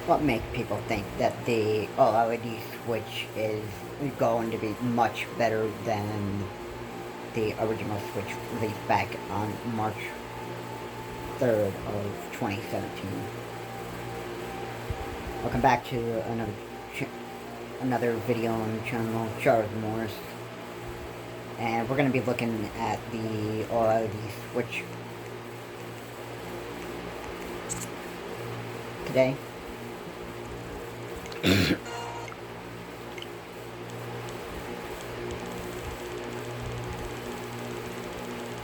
what makes people think that the OLED switch is going to be much better than the original switch released back on March 3rd of 2017. Welcome back to another video on the channel, Charles Morris. And we're going to be looking at the OLED switch today.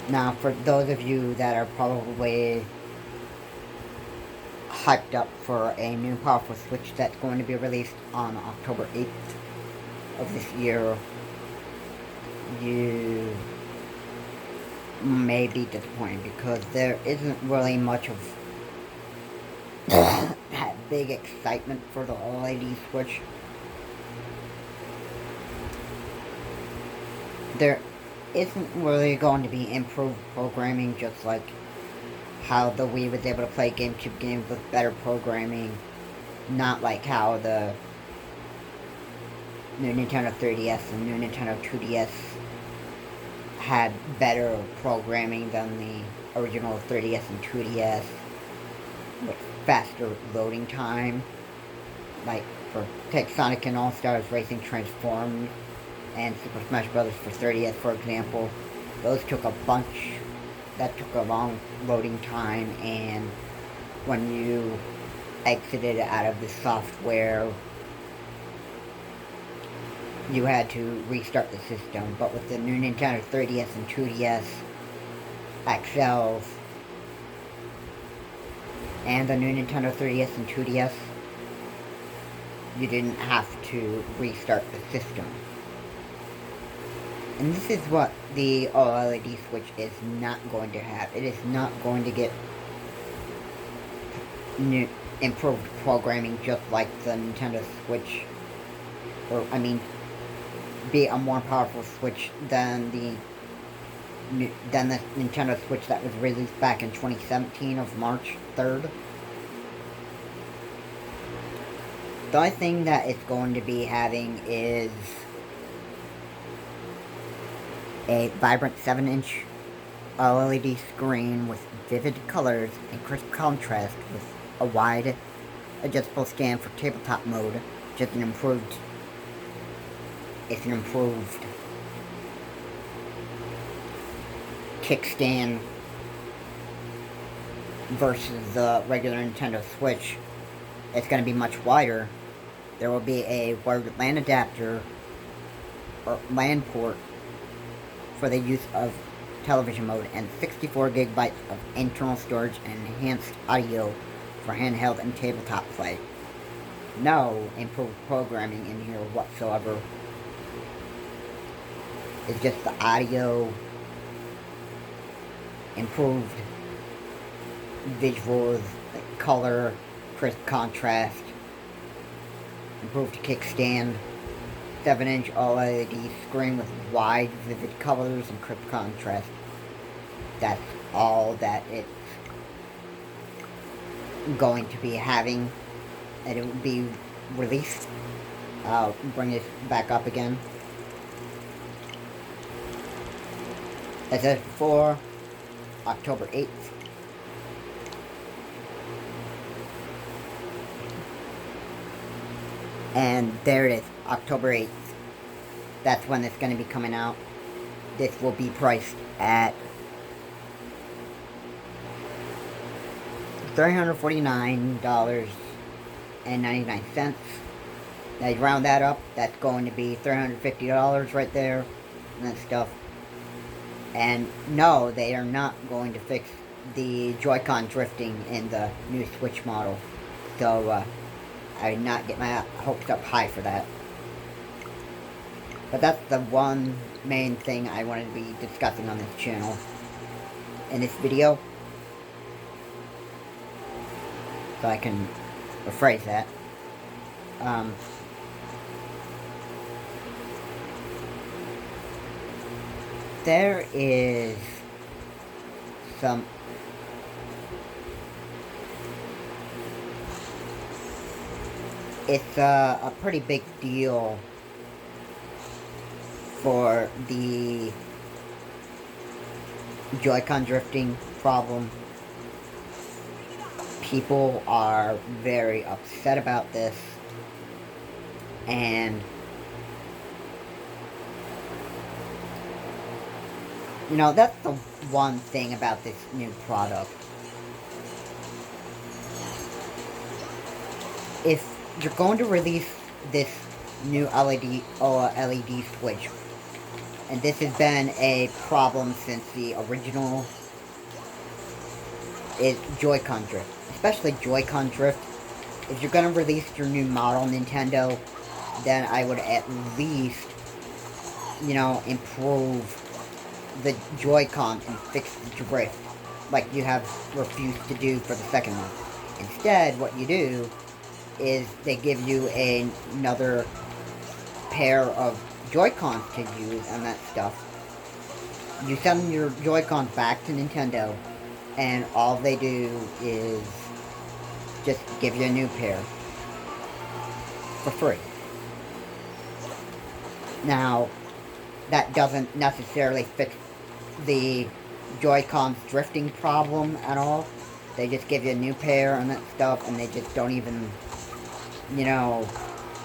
Now, for those of you that are probably hyped up for a new powerful switch that's going to be released on October 8th of this year, you may be disappointed because there isn't really much of that big excitement for the OLED switch. There isn't really going to be improved programming, just like how the Wii was able to play GameCube games with better programming, not like how the new Nintendo 3DS and new Nintendo 2DS had better programming than the original 3DS and 2DS, with faster loading time. Like for take Sonic and All-Stars Racing Transformed and Super Smash Bros. For 3DS, for example, those took a long loading time, and when you exited out of the software, you had to restart the system. But with the new Nintendo 3DS and 2DS XLs and the new Nintendo 3DS and 2DS, you didn't have to restart the system. And this is what the OLED switch is not going to have. It is not going to get new improved programming just like the Nintendo Switch, or I mean, be a more powerful Switch than the Nintendo Switch that was released back in 2017 of March 3rd. The only thing that it's going to be having is a vibrant 7-inch OLED screen with vivid colors and crisp contrast, with a wide adjustable stand for tabletop mode. It's an improved kickstand versus the regular Nintendo Switch. It's going to be much wider. There will be a wired LAN adapter or LAN port for the use of television mode, and 64 gigabytes of internal storage and enhanced audio for handheld and tabletop play. No improved programming in here whatsoever. It's just the audio, improved visuals, like color, crisp contrast, improved kickstand, 7-inch OLED screen with wide, vivid colors and crisp contrast. That's all that it's going to be having, and it will be released. I'll bring it back up again. As I said before, October 8th. And there it is, October 8th. That's when it's going to be coming out. This will be priced at $349.99. Now you round that up, that's going to be $350 right there, and that stuff. And no, they are not going to fix the Joy-Con drifting in the new Switch model. So, I did not get my hopes up high for that. But that's the one main thing I wanted to be discussing on this channel in this video. So I can rephrase that. There is some it's a pretty big deal for the Joy-Con drifting problem. People are very upset about this, and you know, that's the one thing about this new product. If you're going to release this new LED switch, and this has been a problem since the original, is Joy-Con drift, especially Joy-Con drift. If you're going to release your new model Nintendo, then I would at least, you know, improve the Joy-Con and fix the drift, like you have refused to do for the second one. Instead, what you do is they give you another pair of Joy-Cons to use and that stuff. You send your Joy-Cons back to Nintendo, and all they do is just give you a new pair for free. Now, that doesn't necessarily fix the Joy-Con's drifting problem at all. They just give you a new pair and that stuff, and they just don't even, you know,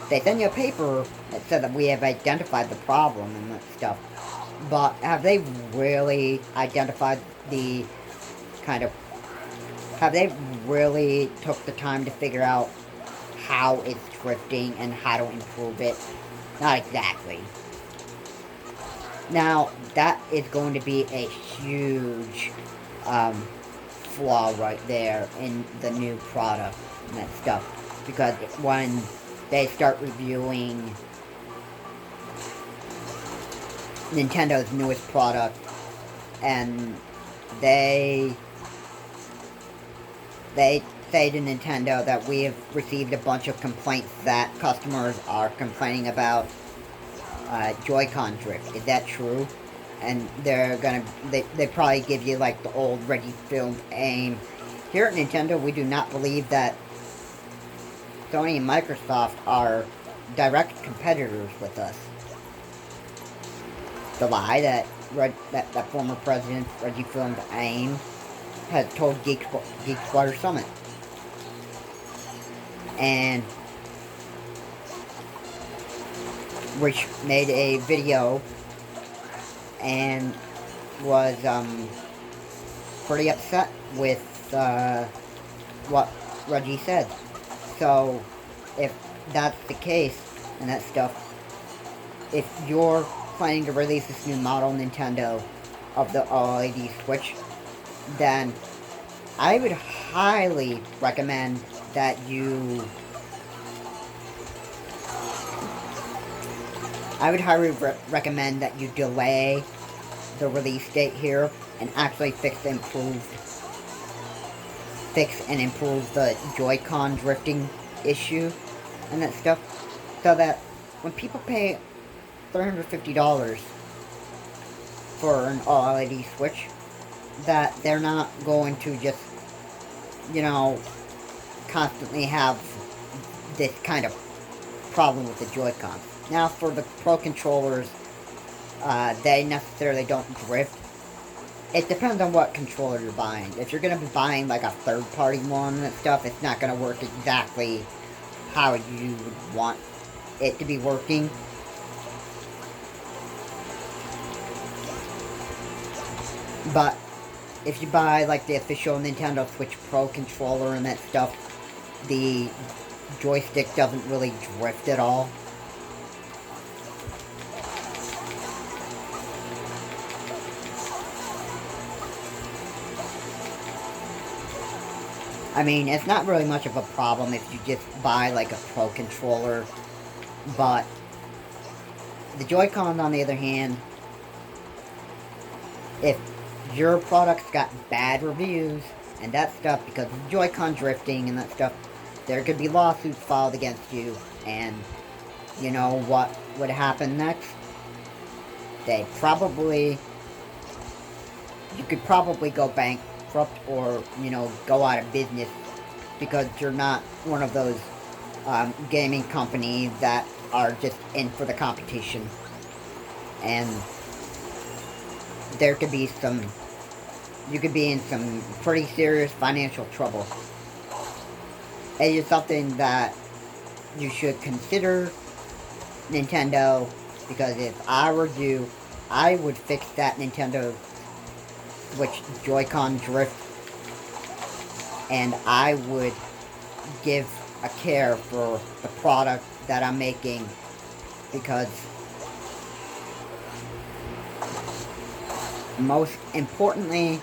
they send you a paper that said that we have identified the problem and that stuff. But have they really identified the kind of, have they really took the time to figure out how it's drifting and how to improve it? Not exactly. Now, that is going to be a huge flaw right there in the new product and that stuff. Because when they start reviewing Nintendo's newest product, and they say to Nintendo that we have received a bunch of complaints that customers are complaining about Joy-Con drift. Is that true? And they probably give you like the old ready filmed aim. Here at Nintendo, we do not believe that Sony and Microsoft are direct competitors with us. The lie that former president Reggie filmed aim has told Geek Squatter Summit. And which made a video and was pretty upset with what Reggie said. So if that's the case and that stuff, if you're planning to release this new model Nintendo of the OLED Switch, then I would highly recommend that you recommend that you delay the release date here and actually fix and improve the Joy-Con drifting issue and that stuff, so that when people pay $350 for an OLED Switch, that they're not going to just, you know, constantly have this kind of problem with the Joy-Con. Now, for the Pro controllers, they necessarily don't drift. It depends on what controller you're buying. If you're going to be buying like a third-party one and stuff, it's not going to work exactly how you would want it to be working. But if you buy like the official Nintendo Switch Pro controller and that stuff, the joystick doesn't really drift at all. I mean, it's not really much of a problem if you just buy like a Pro controller, but the Joy-Con, on the other hand, if your product's got bad reviews and that stuff because of Joy-Con drifting and that stuff, there could be lawsuits filed against you, and you know what would happen next? You could probably go bankrupt or, you know, go out of business because you're not one of those gaming companies that are just in for the competition. And there could be some, you could be in some pretty serious financial trouble. It is something that you should consider, Nintendo, because if I were you, I would fix that Nintendo Switch Joy-Con drift, and I would give a care for the product that I'm making, because most importantly,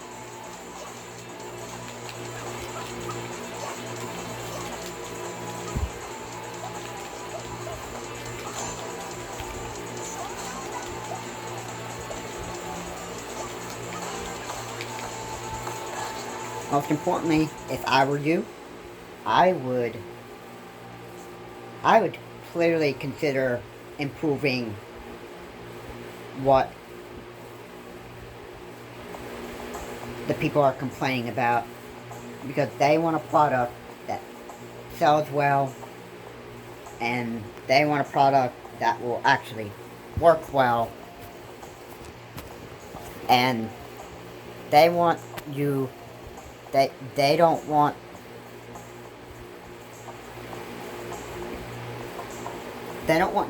if I were you, I would clearly consider improving what the people are complaining about, because they want a product that sells well, and they want a product that will actually work well, and they want you, they don't want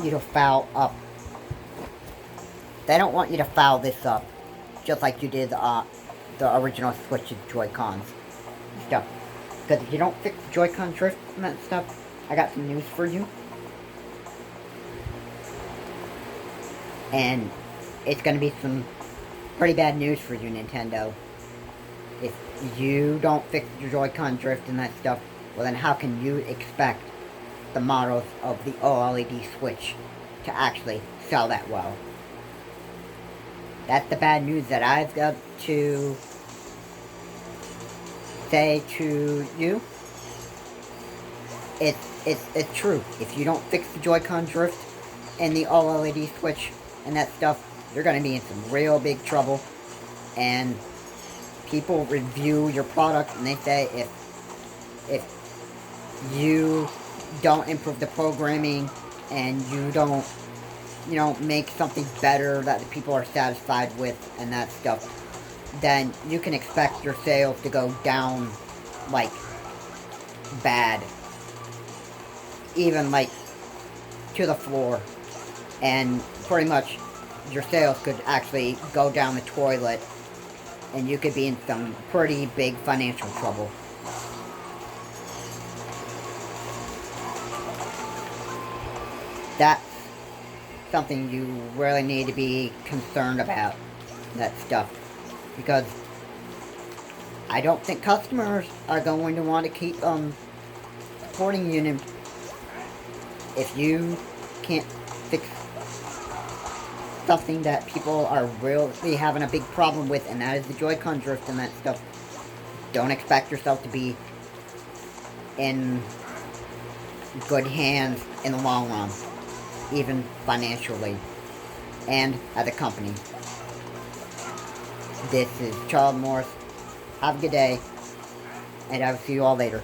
you to foul up. They don't want you to foul this up, just like you did the original Switch Joy-Cons stuff. Because if you don't fix the Joy-Con drift and that stuff, I got some news for you. And it's going to be some pretty bad news for you, Nintendo. If you don't fix your Joy-Con drift and that stuff, well then how can you expect the models of the OLED Switch to actually sell that well? That's the bad news that I've got to say to you. It's true. If you don't fix the Joy-Con drift and the OLED Switch and that stuff, you're going to be in some real big trouble. And people review your product and they say if you don't improve the programming and you don't, make something better that the people are satisfied with and that stuff, then you can expect your sales to go down, like, bad. Even, like, to the floor. And pretty much your sales could actually go down the toilet, and you could be in some pretty big financial trouble. That's something you really need to be concerned about, that stuff. Because I don't think customers are going to want to keep supporting you if you can't fix something that people are really having a big problem with, and that is the Joy-Con drift and that stuff. Don't expect yourself to be in good hands in the long run, even financially, and as a company. This is Charles Morris. Have a good day, and I will see you all later.